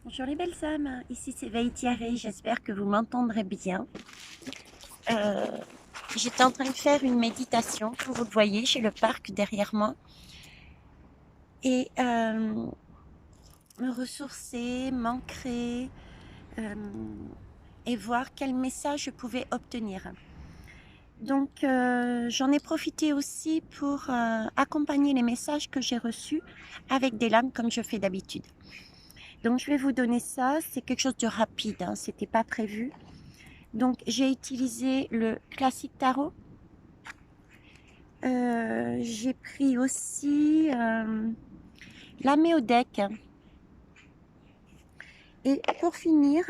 Bonjour les belles âmes, ici c'est Veïtiaré, j'espère que vous m'entendrez bien. Euh, J'étais en train de faire une méditation, comme vous le voyez, j'ai le parc derrière moi. Et me ressourcer, m'ancrer euh, et voir quel message je pouvais obtenir. Donc j'en ai profité aussi pour accompagner les messages que j'ai reçus avec des lames comme je fais d'habitude. Donc je vais vous donner ça, c'est quelque chose de rapide, hein, c'était pas prévu. Donc j'ai utilisé le classique tarot. J'ai pris aussi la méodec. Et pour finir,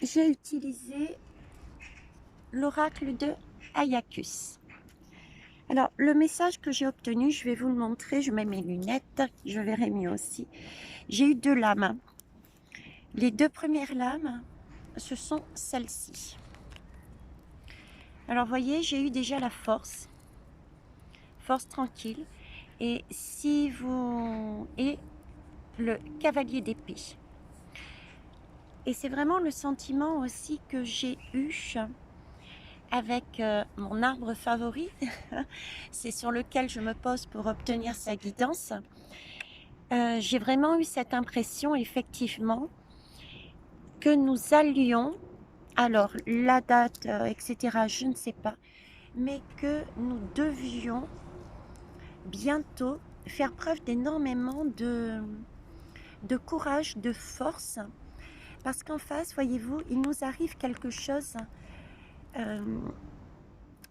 j'ai utilisé l'oracle de Ayacus. Alors le message que j'ai obtenu, je vais vous le montrer. Je mets mes lunettes, je verrai mieux aussi. J'ai eu deux lames. Les deux premières lames, ce sont celles-ci. Alors voyez, j'ai eu déjà la force tranquille. Et si vous... Et le cavalier d'épée. Et c'est vraiment le sentiment aussi que j'ai eu avec mon arbre favori. C'est sur lequel je me pose pour obtenir sa guidance. J'ai vraiment eu cette impression, effectivement, que nous allions, alors la date, etc., je ne sais pas, mais que nous devions bientôt faire preuve d'énormément de courage, de force, parce qu'en face, voyez-vous, il nous arrive quelque chose,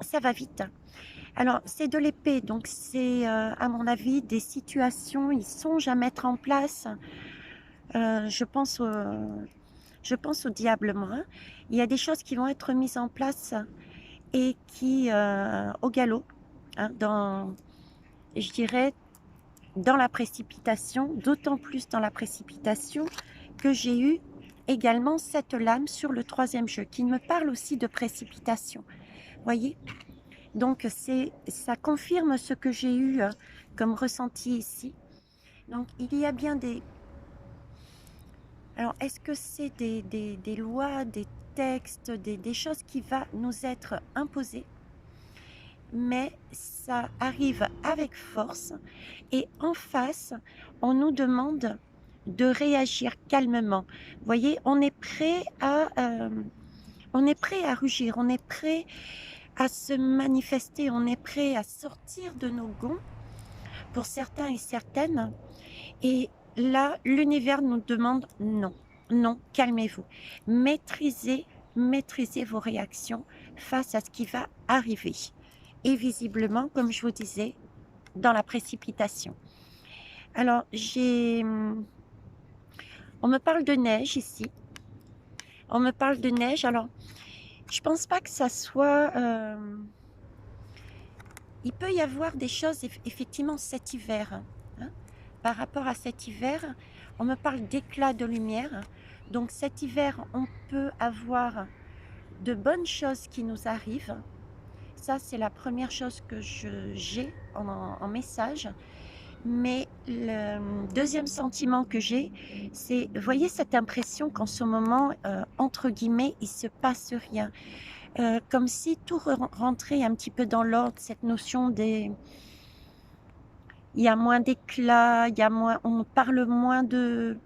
ça va vite. Alors, c'est de l'épée, donc c'est, à mon avis, des situations, ils songent à mettre en place, je pense au diable, moi. Il y a des choses qui vont être mises en place et qui, au galop, hein, je dirais, dans la précipitation, d'autant plus dans la précipitation que j'ai eu également cette lame sur le troisième jeu qui me parle aussi de précipitation. Voyez, donc ça confirme ce que j'ai eu comme ressenti ici. Donc il y a bien des... Alors est-ce que c'est des lois, des textes, des choses qui vont nous être imposées, mais ça arrive avec force et en face, on nous demande de réagir calmement. Vous voyez, on est prêt à rugir, on est prêt à se manifester, on est prêt à sortir de nos gonds pour certains et certaines. Et là, l'univers nous demande non, non, calmez-vous, maîtrisez vos réactions face à ce qui va arriver. Et visiblement, comme je vous disais, dans la précipitation. Alors, on me parle de neige ici. On me parle de neige. Alors, je pense pas que ça soit... Il peut y avoir des choses, effectivement, cet hiver. Hein. Par rapport à cet hiver, on me parle d'éclat de lumière. Donc, cet hiver, on peut avoir de bonnes choses qui nous arrivent. Ça, c'est la première chose que j'ai en message. Mais le deuxième sentiment que j'ai, c'est, voyez cette impression qu'en ce moment, entre guillemets, il se passe rien. Comme si tout rentrait un petit peu dans l'ordre, cette notion des... Il y a moins d'éclat, il y a moins, on parle moins de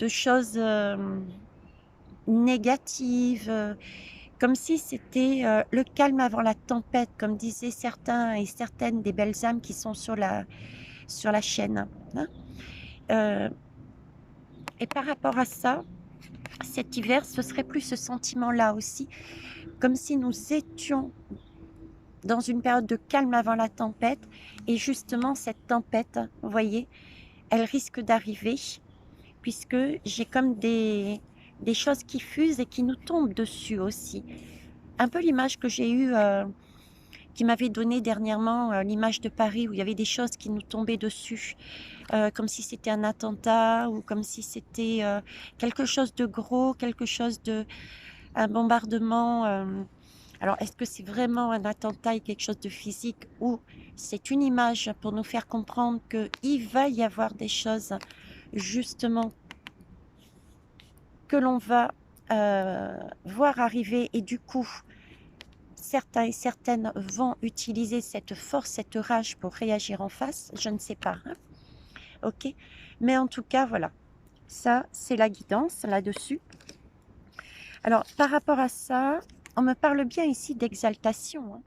choses négatives, comme si c'était le calme avant la tempête, comme disaient certains et certaines des belles âmes qui sont sur la chaîne. Hein. Et par rapport à ça, cet hiver, ce serait plus ce sentiment-là aussi, comme si nous étions dans une période de calme avant la tempête, et justement cette tempête, vous voyez, elle risque d'arriver, puisque j'ai comme des choses qui fusent et qui nous tombent dessus aussi. Un peu l'image que j'ai eue, qui m'avait donné dernièrement, l'image de Paris, où il y avait des choses qui nous tombaient dessus, comme si c'était un attentat, ou comme si c'était quelque chose de gros, un bombardement. Alors, est-ce que c'est vraiment un attentat et quelque chose de physique, ou c'est une image pour nous faire comprendre qu'il va y avoir des choses justement que l'on va voir arriver, et du coup certains et certaines vont utiliser cette force, cette rage pour réagir en face, je ne sais pas, hein, ok, mais en tout cas voilà, ça c'est la guidance là-dessus. Alors par rapport à ça, on me parle bien ici d'exaltation, hein.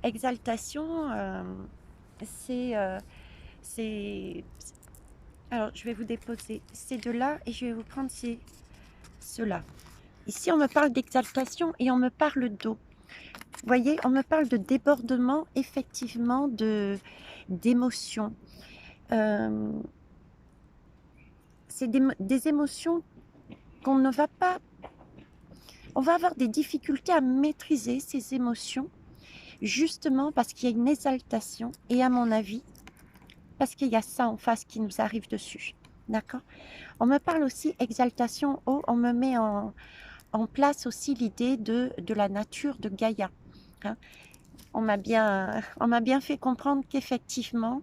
Exaltation, c'est alors je vais vous déposer ces deux-là et je vais vous prendre ceux-là. Ici on me parle d'exaltation et on me parle d'eau. Vous voyez, on me parle de débordement, effectivement, d'émotions. C'est des émotions qu'on ne va pas... On va avoir des difficultés à maîtriser ces émotions, justement parce qu'il y a une exaltation, et à mon avis, parce qu'il y a ça en face qui nous arrive dessus. D'accord? On me parle aussi exaltation, eau, on me met en place aussi l'idée de la nature de Gaïa. Hein? On m'a bien fait comprendre qu'effectivement,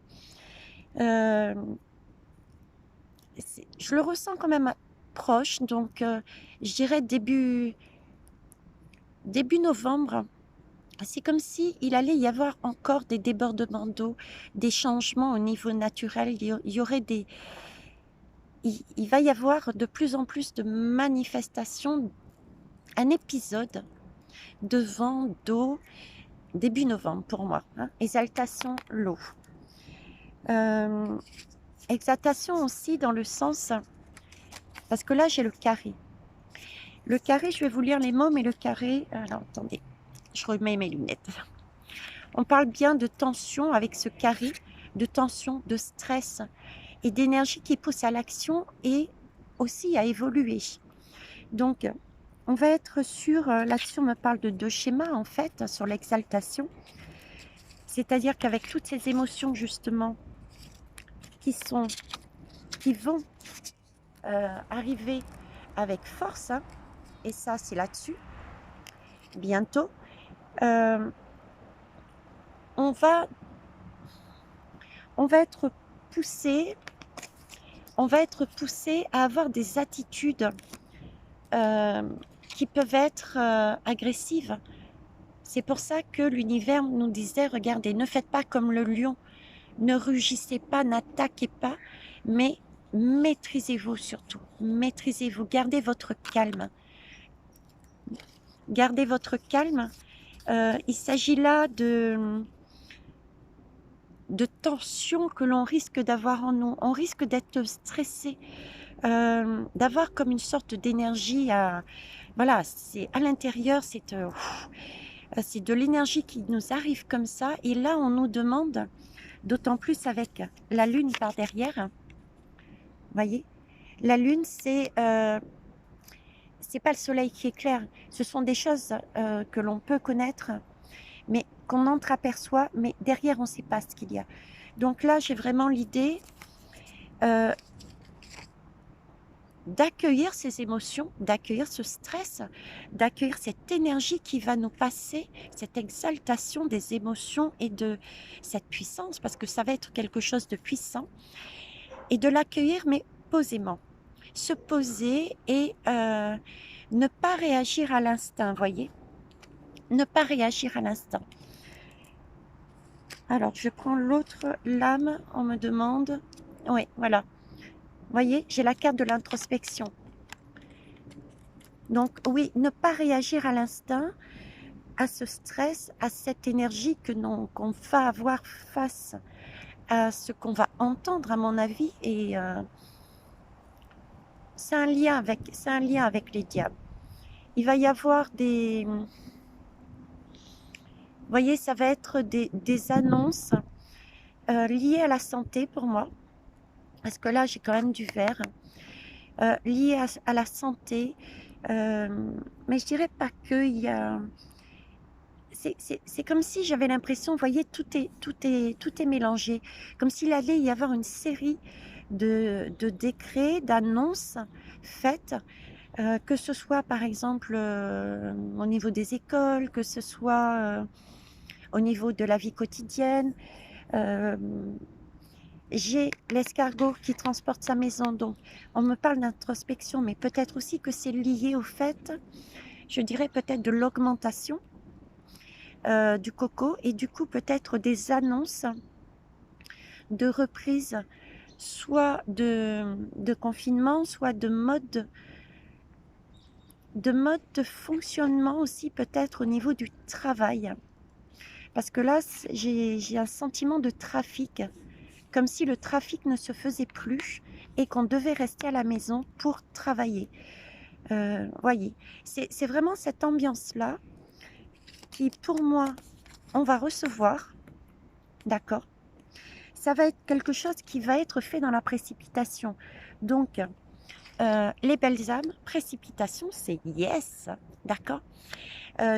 je le ressens quand même proche, donc je dirais début novembre. C'est comme si il allait y avoir encore des débordements d'eau, des changements au niveau naturel. Il y aurait il va y avoir de plus en plus de manifestations, un épisode de vent, d'eau, début novembre pour moi. Hein. Exaltation, l'eau. Exaltation aussi dans le sens, parce que là j'ai le carré. Le carré, je vais vous lire les mots, mais le carré, alors attendez, je remets mes lunettes. On parle bien de tension avec ce carré, de tension, de stress et d'énergie qui pousse à l'action et aussi à évoluer. Donc, on va être sur, là-dessus on me parle de deux schémas en fait, sur l'exaltation. C'est-à-dire qu'avec toutes ces émotions justement qui vont arriver avec force, hein, et ça c'est là-dessus, bientôt, on va être poussé à avoir des attitudes qui peuvent être agressives. C'est pour ça que l'univers nous disait, regardez, ne faites pas comme le lion, ne rugissez pas, n'attaquez pas, mais maîtrisez-vous surtout, maîtrisez-vous, gardez votre calme. Gardez votre calme. Il s'agit là de tensions que l'on risque d'avoir en nous. On risque d'être stressé, d'avoir comme une sorte d'énergie voilà, c'est à l'intérieur, c'est de l'énergie qui nous arrive comme ça. Et là, on nous demande, d'autant plus avec la lune par derrière, voyez, la lune, c'est pas le soleil qui éclaire, ce sont des choses que l'on peut connaître, mais qu'on entreaperçoit, mais derrière, on ne sait pas ce qu'il y a. Donc là, j'ai vraiment l'idée d'accueillir ces émotions, d'accueillir ce stress, d'accueillir cette énergie qui va nous passer, cette exaltation des émotions et de cette puissance, parce que ça va être quelque chose de puissant, et de l'accueillir, mais posément. Se poser et ne pas réagir à l'instinct, voyez, ne pas réagir à l'instinct. Alors, je prends l'autre lame, on me demande, oui, voilà. Vous voyez, j'ai la carte de l'introspection. Donc oui, ne pas réagir à l'instinct, à ce stress, à cette énergie qu'on va avoir face à ce qu'on va entendre, à mon avis. Et c'est un lien avec les diables. Il va y avoir des... Vous voyez, ça va être des annonces liées à la santé pour moi. Parce que là, j'ai quand même du vert. Liées à la santé. Mais je dirais pas que il y a... C'est comme si j'avais l'impression, vous voyez, tout est mélangé. Comme s'il allait y avoir une série de décrets, d'annonces faites, que ce soit par exemple au niveau des écoles, que ce soit au niveau de la vie quotidienne. j'ai l'escargot qui transporte sa maison. Donc, on me parle d'introspection, mais peut-être aussi que c'est lié au fait, je dirais peut-être de l'augmentation du coco et du coup peut-être des annonces de reprise, soit de confinement, soit de mode de fonctionnement aussi peut-être au niveau du travail. Parce que là, j'ai un sentiment de trafic, comme si le trafic ne se faisait plus et qu'on devait rester à la maison pour travailler. Voyez, c'est vraiment cette ambiance-là qui, pour moi, on va recevoir, d'accord? Ça va être quelque chose qui va être fait dans la précipitation. Donc, les belles âmes, précipitation, c'est yes, d'accord?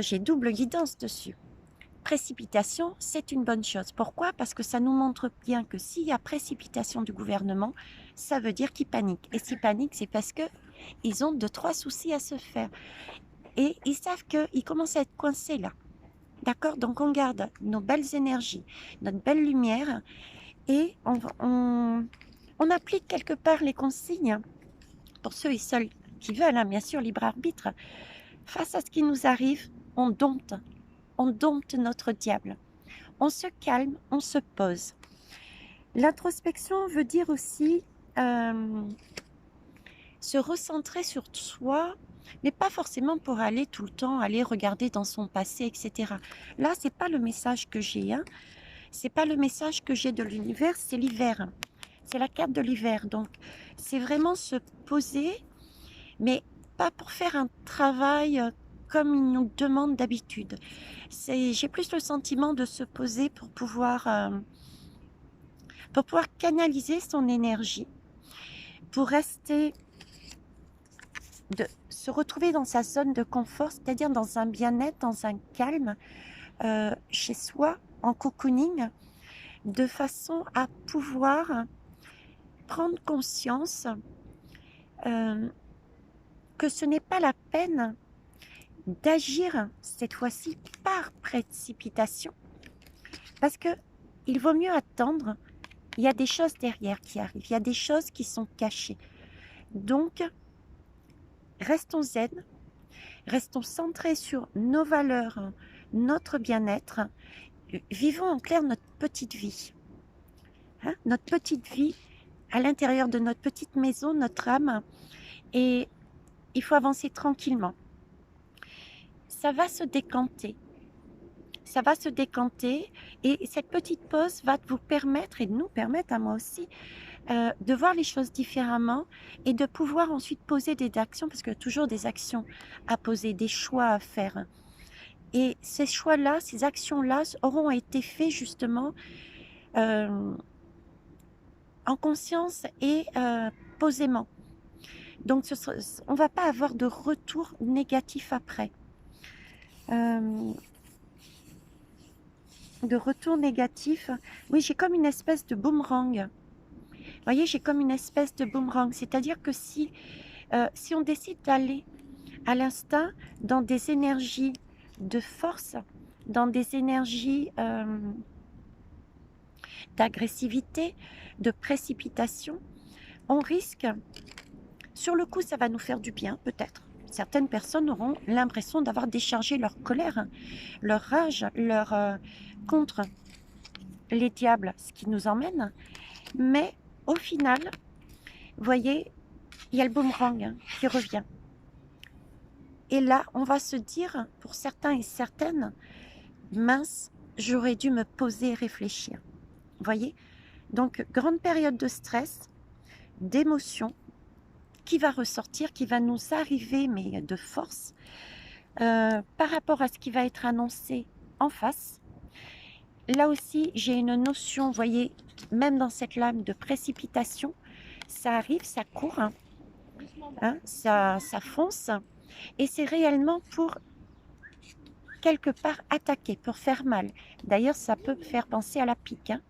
J'ai double guidance dessus. Précipitation, c'est une bonne chose. Pourquoi? Parce que ça nous montre bien que s'il y a précipitation du gouvernement, ça veut dire qu'ils paniquent. Et s'ils paniquent, c'est parce qu'ils ont 2-3 soucis à se faire. Et ils savent qu'ils commencent à être coincés là. D'accord? Donc on garde nos belles énergies, notre belle lumière et on applique quelque part les consignes pour ceux et celles qui veulent, hein, bien sûr, libre arbitre. Face à ce qui nous arrive, on dompte notre diable. On se calme, on se pose. L'introspection veut dire aussi se recentrer sur soi, mais pas forcément pour aller tout le temps, aller regarder dans son passé, etc. Là, c'est pas le message que j'ai, hein. C'est pas le message que j'ai de l'univers, c'est l'hiver. C'est la carte de l'hiver. Donc, c'est vraiment se poser, mais pas pour faire un travail comme il nous demande d'habitude. J'ai plus le sentiment de se poser pour pouvoir canaliser son énergie, pour rester, se retrouver dans sa zone de confort, c'est-à-dire dans un bien-être, dans un calme, chez soi, en cocooning, de façon à pouvoir prendre conscience que ce n'est pas la peine d'agir cette fois-ci par précipitation, parce que il vaut mieux attendre. Il y a des choses derrière qui arrivent, il y a des choses qui sont cachées. Donc, restons zen, restons centrés sur nos valeurs, notre bien-être, vivons en clair notre petite vie. Hein, notre petite vie à l'intérieur de notre petite maison, notre âme, et il faut avancer tranquillement. Ça va se décanter. Ça va se décanter et cette petite pause va vous permettre et nous permettre à moi aussi de voir les choses différemment et de pouvoir ensuite poser des actions, parce qu'il y a toujours des actions à poser, des choix à faire. Et ces choix-là, ces actions-là auront été faits justement en conscience et posément. Donc on ne va pas avoir de retour négatif après. De retour négatif. Oui, j'ai comme une espèce de boomerang. Vous voyez, j'ai comme une espèce de boomerang. C'est-à-dire que si on décide d'aller à l'instinct dans des énergies de force, dans des énergies d'agressivité, de précipitation, on risque, sur le coup, ça va nous faire du bien, peut-être. Certaines personnes auront l'impression d'avoir déchargé leur colère, leur rage, contre les diables, ce qui nous emmène. Mais au final, vous voyez, il y a le boomerang qui revient. Et là, on va se dire, pour certains et certaines, mince, j'aurais dû me poser et réfléchir. Vous voyez? Donc, grande période de stress, d'émotion, qui va ressortir, qui va nous arriver, mais de force, par rapport à ce qui va être annoncé en face. Là aussi, j'ai une notion, vous voyez, même dans cette lame de précipitation, ça arrive, ça court, hein, ça fonce, et c'est réellement pour quelque part attaquer, pour faire mal. D'ailleurs, ça peut faire penser à la pique, hein,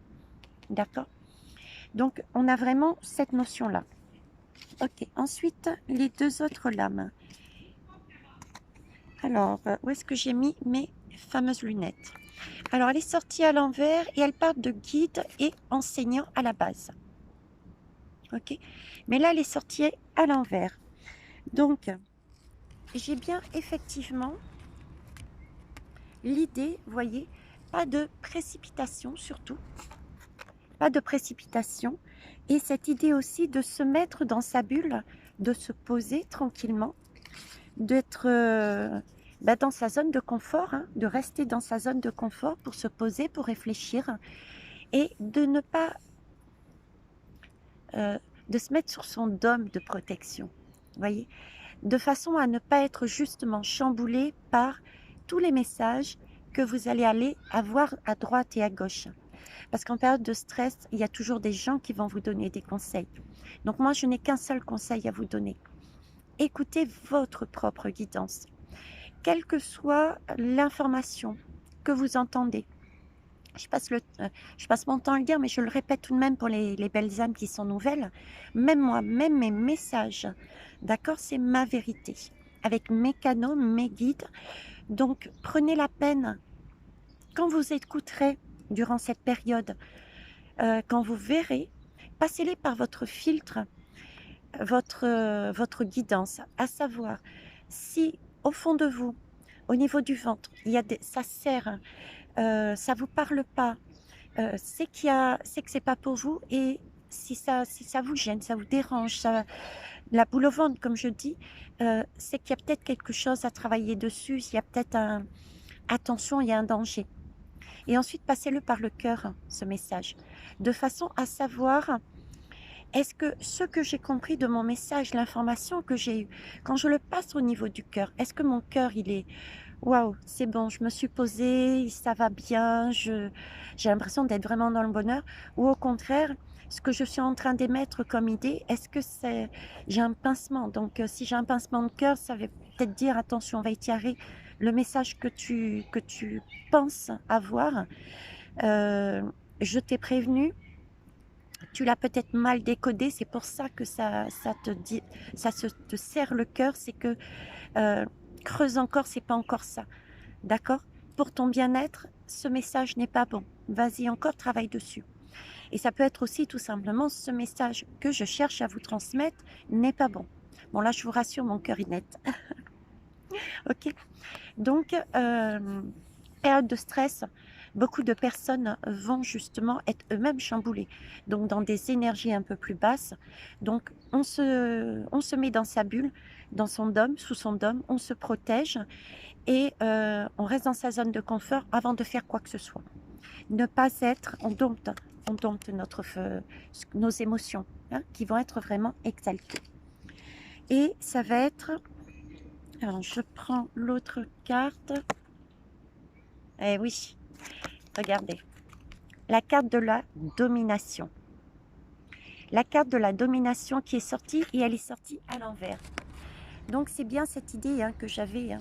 d'accord? Donc, on a vraiment cette notion-là. Ok, ensuite, les deux autres lames. Alors, où est-ce que j'ai mis mes fameuses lunettes? Alors, elle est sortie à l'envers et elle parle de guide et enseignant à la base. Ok, mais là, elle est sortie à l'envers. Donc, j'ai bien effectivement l'idée, vous voyez, pas de précipitation surtout, pas de précipitation, et cette idée aussi de se mettre dans sa bulle, de se poser tranquillement, d'être dans sa zone de confort, hein, de rester dans sa zone de confort pour se poser, pour réfléchir, et de ne pas de se mettre sur son dôme de protection, vous voyez, de façon à ne pas être justement chamboulé par tous les messages que vous allez aller avoir à droite et à gauche. Parce qu'en période de stress, il y a toujours des gens qui vont vous donner des conseils. Donc moi, je n'ai qu'un seul conseil à vous donner. Écoutez votre propre guidance. Quelle que soit l'information que vous entendez. Je passe mon temps à le dire, mais je le répète tout de même pour les belles âmes qui sont nouvelles. Même moi, même mes messages, d'accord, c'est ma vérité. Avec mes canaux, mes guides. Donc, prenez la peine, quand vous écouterez durant cette période, quand vous verrez, passez-les par votre filtre, votre guidance, à savoir si au fond de vous, au niveau du ventre, ça serre, ça vous parle pas, c'est que c'est pas pour vous, et si ça vous gêne, ça vous dérange, la boule au ventre, comme je dis, c'est qu'il y a peut-être quelque chose à travailler dessus, il y a peut-être attention, il y a un danger. Et ensuite, passez-le par le cœur, ce message, de façon à savoir, est-ce que ce que j'ai compris de mon message, l'information que j'ai eue, quand je le passe au niveau du cœur, est-ce que mon cœur, il est waouh, c'est bon, je me suis posée, ça va bien, j'ai l'impression d'être vraiment dans le bonheur, ou au contraire, ce que je suis en train d'émettre comme idée, est-ce que j'ai un pincement? Donc, si j'ai un pincement de cœur, ça veut peut-être dire attention, va étirer le message que tu penses avoir. Euh, je t'ai prévenu, tu l'as peut-être mal décodé, c'est pour ça que ça te dit, te serre le cœur, c'est que euh, creuse encore, c'est pas encore ça. D'accord? Pour ton bien-être, ce message n'est pas bon. Vas-y encore, travaille dessus. Et ça peut être aussi tout simplement, ce message que je cherche à vous transmettre n'est pas bon. Bon, là, je vous rassure, mon cœur est net. Ok? Donc, période de stress, beaucoup de personnes vont justement être eux-mêmes chamboulées, donc dans des énergies un peu plus basses. Donc, on se met dans sa bulle, dans son dôme, sous son dôme, on se protège, et on reste dans sa zone de confort avant de faire quoi que ce soit. Ne pas être, on dompte nos émotions, hein, qui vont être vraiment exaltées. Et ça va être, alors je prends l'autre carte, eh oui, regardez, la carte de la domination. La carte de la domination qui est sortie, et elle est sortie à l'envers. Donc c'est bien cette idée, hein, que j'avais, hein.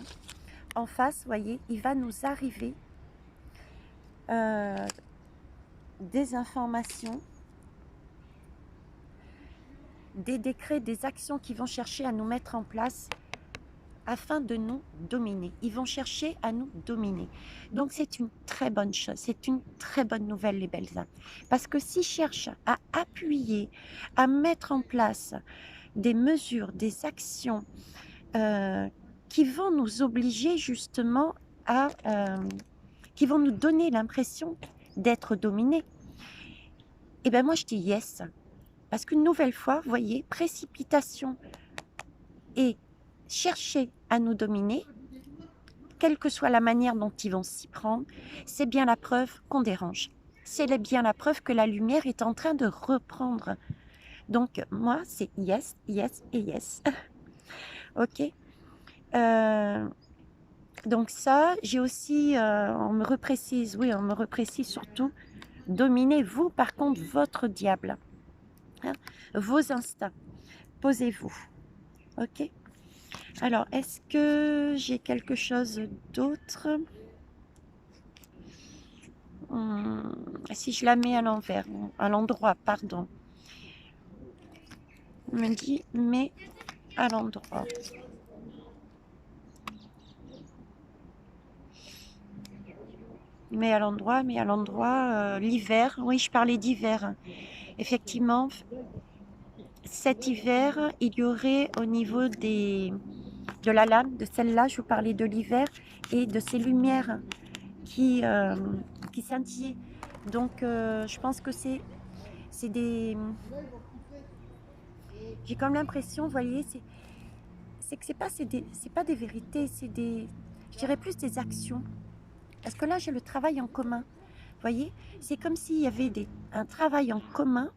En face, voyez, il va nous arriver des informations, des décrets, des actions qui vont chercher à nous mettre en place afin de nous dominer. Ils vont chercher à nous dominer. Donc c'est une très bonne chose, c'est une très bonne nouvelle, les belles âmes. Parce que s'ils cherchent à appuyer, à mettre en place des mesures, des actions qui vont nous obliger justement qui vont nous donner l'impression d'être dominés, et bien moi je dis yes. Parce qu'une nouvelle fois, vous voyez, précipitation et chercher à nous dominer, quelle que soit la manière dont ils vont s'y prendre, c'est bien la preuve qu'on dérange. C'est bien la preuve que la lumière est en train de reprendre. Donc moi, c'est yes, yes et yes. Ok. Donc ça, j'ai aussi, on me reprécise surtout, dominez-vous par contre votre diable. Hein, vos instincts. Posez-vous. Ok. Alors, est-ce que j'ai quelque chose d'autre? Si je la mets à l'envers, à l'endroit, pardon. On me dit, mais à l'endroit. l'hiver, oui, je parlais d'hiver. Effectivement, cet hiver, il y aurait au niveau de la lame, de celle-là, je vous parlais de l'hiver, et de ces lumières qui, euh, qui scintillaient. Donc, je pense que c'est des... J'ai comme l'impression, vous voyez, c'est que c'est pas des vérités, c'est des... Je dirais plus des actions. Parce que là, j'ai le travail en commun. Vous voyez, c'est comme s'il y avait un travail en commun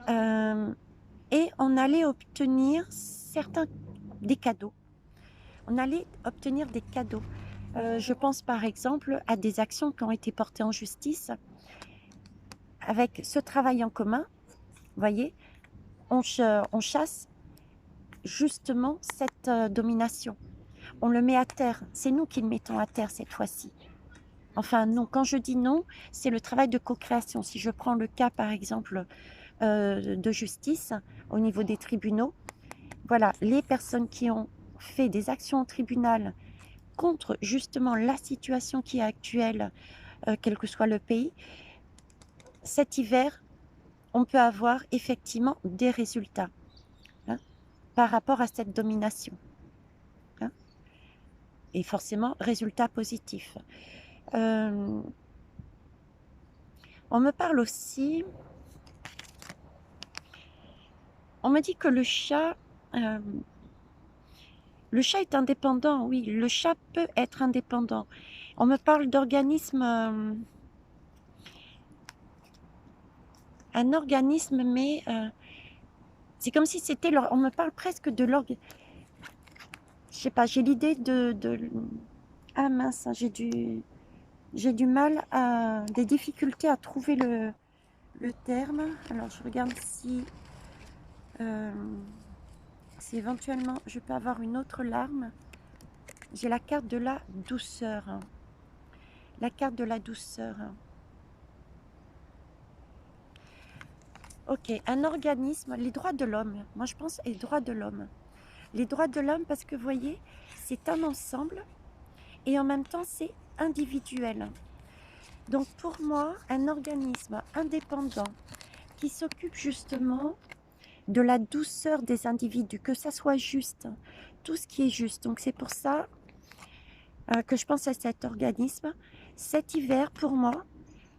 et on allait obtenir des cadeaux. On allait obtenir des cadeaux. Je pense par exemple à des actions qui ont été portées en justice. Avec ce travail en commun, vous voyez, on chasse justement cette domination. On le met à terre. C'est nous qui le mettons à terre cette fois-ci. Enfin non, quand je dis non, c'est le travail de co-création. Si je prends le cas par exemple de justice au niveau des tribunaux, voilà, les personnes qui ont fait des actions au tribunal contre justement la situation qui est actuelle, quel que soit le pays, cet hiver, on peut avoir effectivement des résultats hein, par rapport à cette domination. Hein, et forcément, résultats positifs. On me parle aussi, on me dit que le chat est indépendant, oui, le chat peut être indépendant. On me parle d'organisme, un organisme, mais c'est comme si c'était, on me parle presque de l'organisme. Je sais pas, j'ai l'idée ah mince, j'ai du mal des difficultés à trouver le terme. Alors je regarde si éventuellement je peux avoir une autre larme. J'ai la carte de la douceur. La carte de la douceur. Ok, un organisme, les droits de l'homme. Moi je pense les droits de l'homme. Les droits de l'homme parce que vous voyez, c'est un ensemble et en même temps c'est individuel. Donc pour moi, un organisme indépendant qui s'occupe justement de la douceur des individus, que ça soit juste, tout ce qui est juste. Donc c'est pour ça que je pense à cet organisme. Cet hiver, pour moi,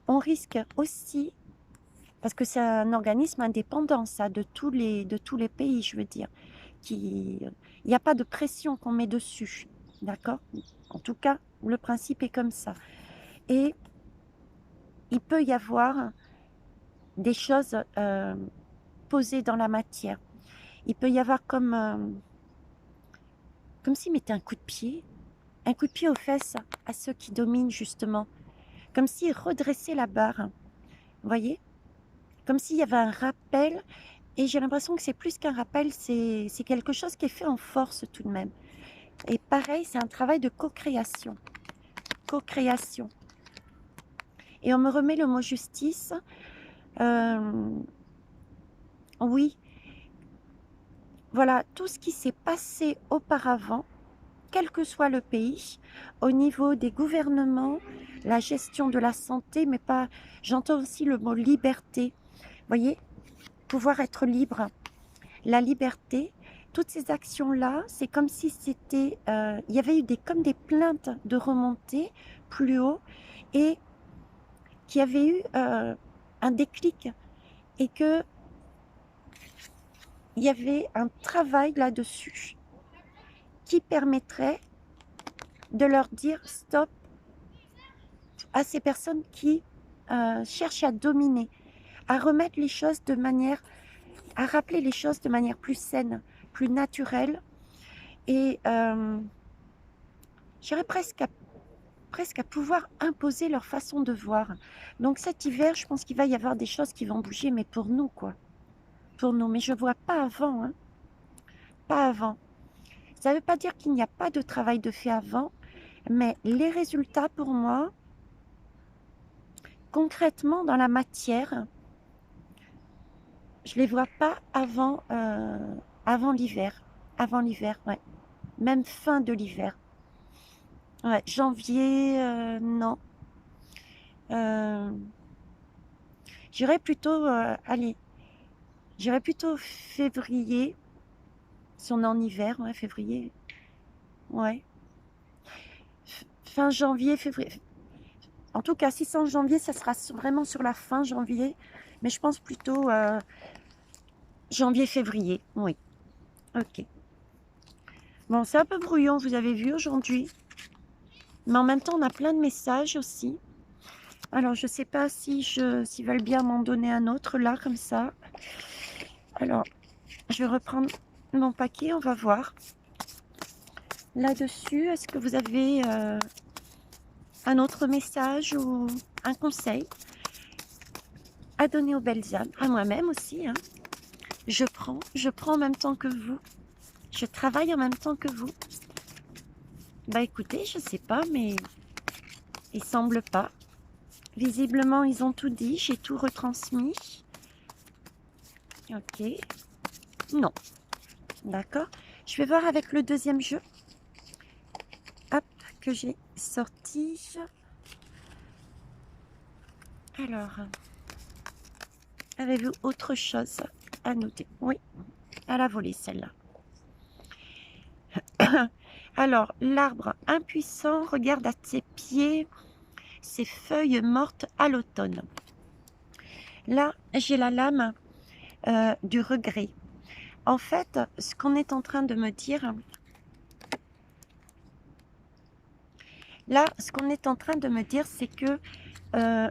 on risque aussi, parce que c'est un organisme indépendant, ça, de tous les pays, je veux dire, il n'y a pas de pression qu'on met dessus, d'accord? En tout cas, le principe est comme ça. Et il peut y avoir des choses posées dans la matière. Il peut y avoir comme s'il mettait un coup de pied aux fesses à ceux qui dominent justement, comme s'il redressait la barre, vous voyez, comme s'il y avait un rappel, et j'ai l'impression que c'est plus qu'un rappel, c'est quelque chose qui est fait en force tout de même. Et pareil, c'est un travail de co-création. Co-création. Et on me remet le mot justice. Oui, voilà, tout ce qui s'est passé auparavant, quel que soit le pays, au niveau des gouvernements, la gestion de la santé, mais pas, j'entends aussi le mot liberté. Vous voyez, pouvoir être libre, la liberté, toutes ces actions-là, c'est comme si c'était, il y avait eu comme des plaintes de remontée plus haut et qu'il y avait eu un déclic et que il y avait un travail là-dessus qui permettrait de leur dire stop à ces personnes qui cherchent à dominer, à remettre les choses à rappeler les choses de manière plus saine, plus naturelle et j'irais presque à pouvoir imposer leur façon de voir. Donc cet hiver, je pense qu'il va y avoir des choses qui vont bouger, mais pour nous, quoi. Pour nous. Mais je ne vois pas avant, hein. Pas avant. Ça ne veut pas dire qu'il n'y a pas de travail de fait avant, mais les résultats, pour moi, concrètement, dans la matière, je ne les vois pas avant l'hiver. Avant l'hiver, ouais. Même fin de l'hiver. Ouais, janvier, non. Euh, j'irais plutôt, allez, j'irais plutôt février, si on est en hiver, ouais, février, ouais. Fin janvier, février. En tout cas, si c'est en janvier, ça sera vraiment sur la fin janvier, mais je pense plutôt janvier-février, oui. Ok. Bon, c'est un peu brouillon, vous avez vu aujourd'hui. Mais en même temps, on a plein de messages aussi. Alors, je ne sais pas si s'ils veulent bien m'en donner un autre, là, comme ça. Alors, je vais reprendre mon paquet, on va voir. Là-dessus, est-ce que vous avez un autre message ou un conseil à donner aux belles âmes, à moi-même aussi, hein. Je prends en même temps que vous. Je travaille en même temps que vous. Bah écoutez, je sais pas, mais il semble pas. Visiblement, ils ont tout dit, j'ai tout retransmis. Ok. Non. D'accord. Je vais voir avec le deuxième jeu. Hop, que j'ai sorti. Alors, avez-vous autre chose à noter? Oui, à la volée celle-là. Alors, l'arbre impuissant regarde à ses pieds ses feuilles mortes à l'automne. Là, j'ai la lame du regret. En fait, ce qu'on est en train de me dire, là, ce qu'on est en train de me dire, c'est que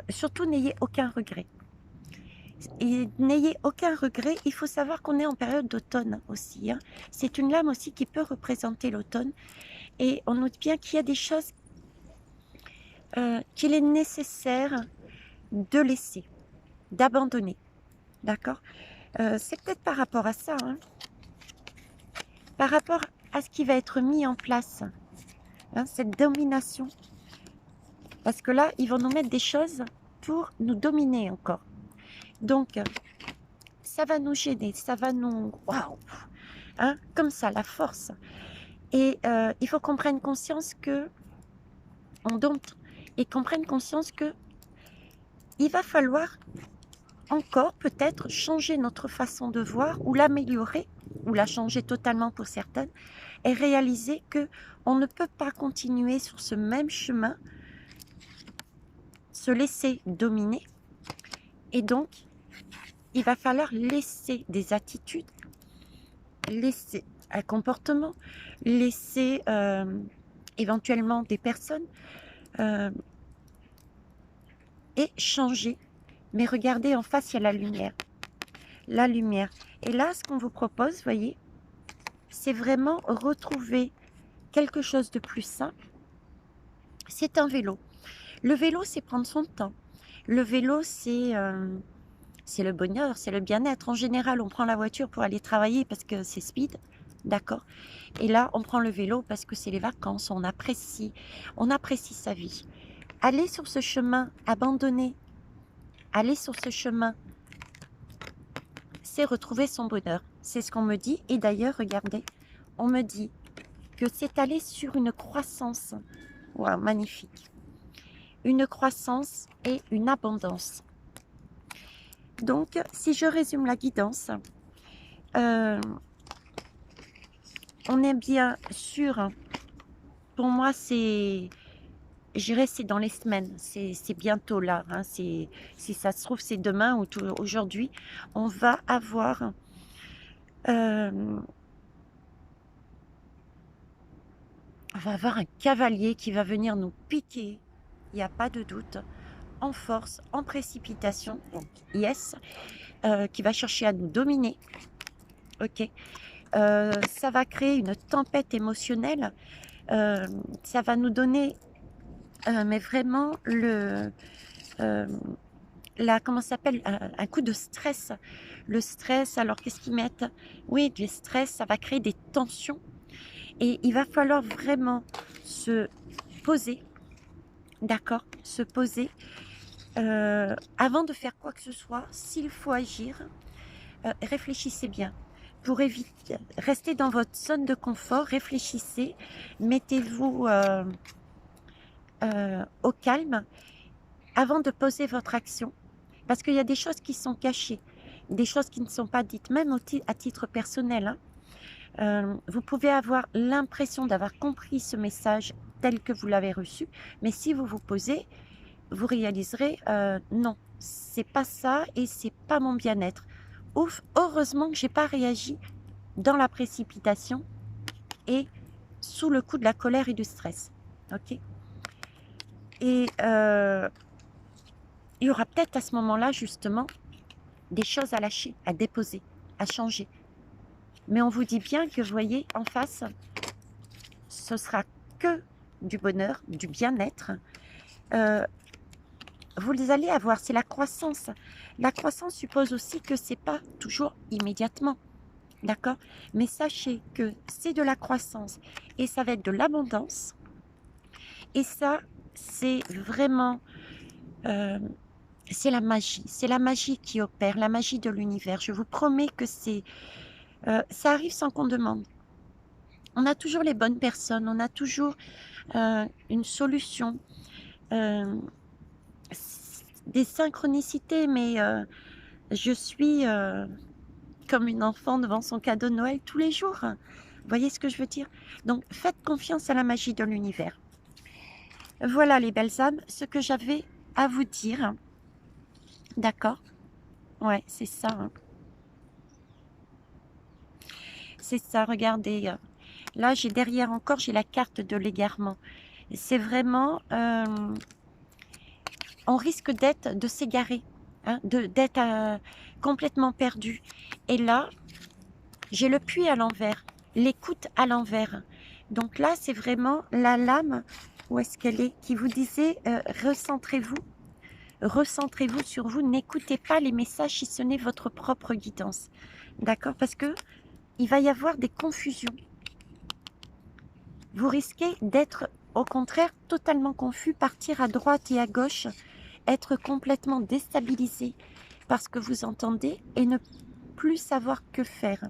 surtout n'ayez aucun regret. Et n'ayez aucun regret, il faut savoir qu'on est en période d'automne aussi, hein. C'est une lame aussi qui peut représenter l'automne. Et on note bien qu'il y a des choses qu'il est nécessaire de laisser, d'abandonner. D'accord. C'est peut-être par rapport à ça, hein, par rapport à ce qui va être mis en place, hein, cette domination. Parce que là, ils vont nous mettre des choses pour nous dominer encore. Donc, ça va nous gêner, ça va nous... Waouh, hein, comme ça, la force. Et il faut qu'on prenne conscience que... On dompte. Et qu'on prenne conscience que il va falloir encore peut-être changer notre façon de voir ou l'améliorer ou la changer totalement pour certaines et réaliser que on ne peut pas continuer sur ce même chemin, se laisser dominer, et donc il va falloir laisser des attitudes, laisser un comportement, laisser éventuellement des personnes et changer. Mais regardez en face, il y a la lumière. La lumière. Et là, ce qu'on vous propose, voyez, c'est vraiment retrouver quelque chose de plus simple. C'est un vélo. Le vélo, c'est prendre son temps. Le vélo, c'est le bonheur, c'est le bien-être. En général, on prend la voiture pour aller travailler parce que c'est speed, d'accord. Et là, on prend le vélo parce que c'est les vacances, on apprécie sa vie. Aller sur ce chemin abandonné, aller sur ce chemin, c'est retrouver son bonheur. C'est ce qu'on me dit. Et d'ailleurs, regardez, on me dit que c'est aller sur une croissance. Waouh, magnifique. Une croissance et une abondance. Donc, si je résume la guidance, on est bien sûr, pour moi, c'est, je dirais, c'est dans les semaines, c'est bientôt là, hein, si ça se trouve, c'est demain ou aujourd'hui, on va avoir un cavalier qui va venir nous piquer, il n'y a pas de doute, en force, en précipitation, yes, qui va chercher à nous dominer, ok. Ça va créer une tempête émotionnelle, ça va nous donner, mais vraiment comment ça s'appelle, un coup de stress. Le stress, alors qu'est-ce qu'ils mettent? Oui, du stress, ça va créer des tensions. Et il va falloir vraiment se poser, d'accord, se poser avant de faire quoi que ce soit. S'il faut agir, réfléchissez bien. Pour éviter, restez dans votre zone de confort, réfléchissez, mettez-vous au calme avant de poser votre action, parce qu'il y a des choses qui sont cachées, des choses qui ne sont pas dites, même à titre personnel, hein. Vous pouvez avoir l'impression d'avoir compris ce message tel que vous l'avez reçu, mais si vous vous posez, vous réaliserez non, c'est pas ça et c'est pas mon bien-être. Ouf, heureusement que j'ai pas réagi dans la précipitation et sous le coup de la colère et du stress. Ok. Et il y aura peut-être à ce moment-là justement des choses à lâcher, à déposer, à changer. Mais on vous dit bien que, vous voyez, en face, ce sera que du bonheur, du bien-être. Vous allez avoir, c'est la croissance. La croissance suppose aussi que c'est pas toujours immédiatement, d'accord? Mais sachez que c'est de la croissance et ça va être de l'abondance. Et ça, c'est vraiment, c'est la magie qui opère, la magie de l'univers. Je vous promets que ça arrive sans qu'on demande. On a toujours les bonnes personnes, on a toujours une solution, des synchronicités, mais je suis comme une enfant devant son cadeau de Noël tous les jours. Vous voyez ce que je veux dire? Donc, faites confiance à la magie de l'univers. Voilà les belles âmes, ce que j'avais à vous dire. D'accord? Ouais, c'est ça. Hein. C'est ça, regardez. Là, j'ai derrière encore, j'ai la carte de l'égarement. C'est vraiment... on risque de s'égarer, hein, d'être complètement perdu. Et là, j'ai le puits à l'envers, l'écoute à l'envers. Donc là, c'est vraiment la lame, où est-ce qu'elle est, qui vous disait recentrez-vous sur vous, n'écoutez pas les messages si ce n'est votre propre guidance. D'accord? Parce que il va y avoir des confusions. Vous risquez d'être, au contraire, totalement confus, partir à droite et à gauche, être complètement déstabilisé parce que vous entendez et ne plus savoir que faire.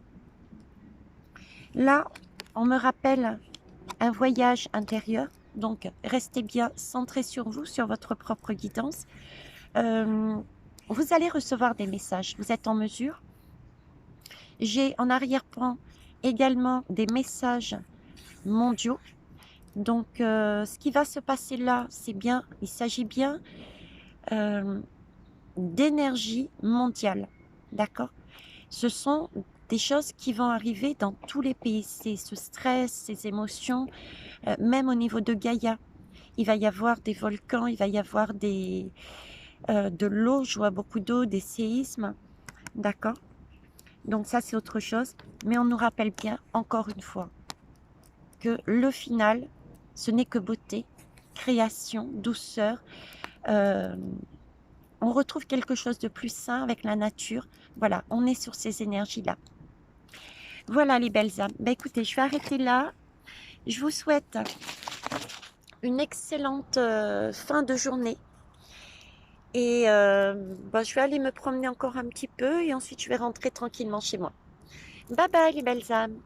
Là, on me rappelle un voyage intérieur, donc restez bien centré sur vous, sur votre propre guidance. Vous allez recevoir des messages, vous êtes en mesure. J'ai en arrière-plan également des messages mondiaux. Donc, ce qui va se passer là, c'est bien, il s'agit bien d'énergie mondiale, d'accord? Ce sont des choses qui vont arriver dans tous les pays, c'est ce stress, ces émotions, même au niveau de Gaïa. Il va y avoir des volcans, il va y avoir de l'eau, je vois beaucoup d'eau, des séismes, d'accord? Donc ça, c'est autre chose. Mais on nous rappelle bien, encore une fois, que le final, ce n'est que beauté, création, douceur. On retrouve quelque chose de plus sain avec la nature. Voilà, on est sur ces énergies-là. Voilà les belles âmes. Ben, écoutez, je vais arrêter là. Je vous souhaite une excellente fin de journée. Et je vais aller me promener encore un petit peu et ensuite je vais rentrer tranquillement chez moi. Bye bye les belles âmes.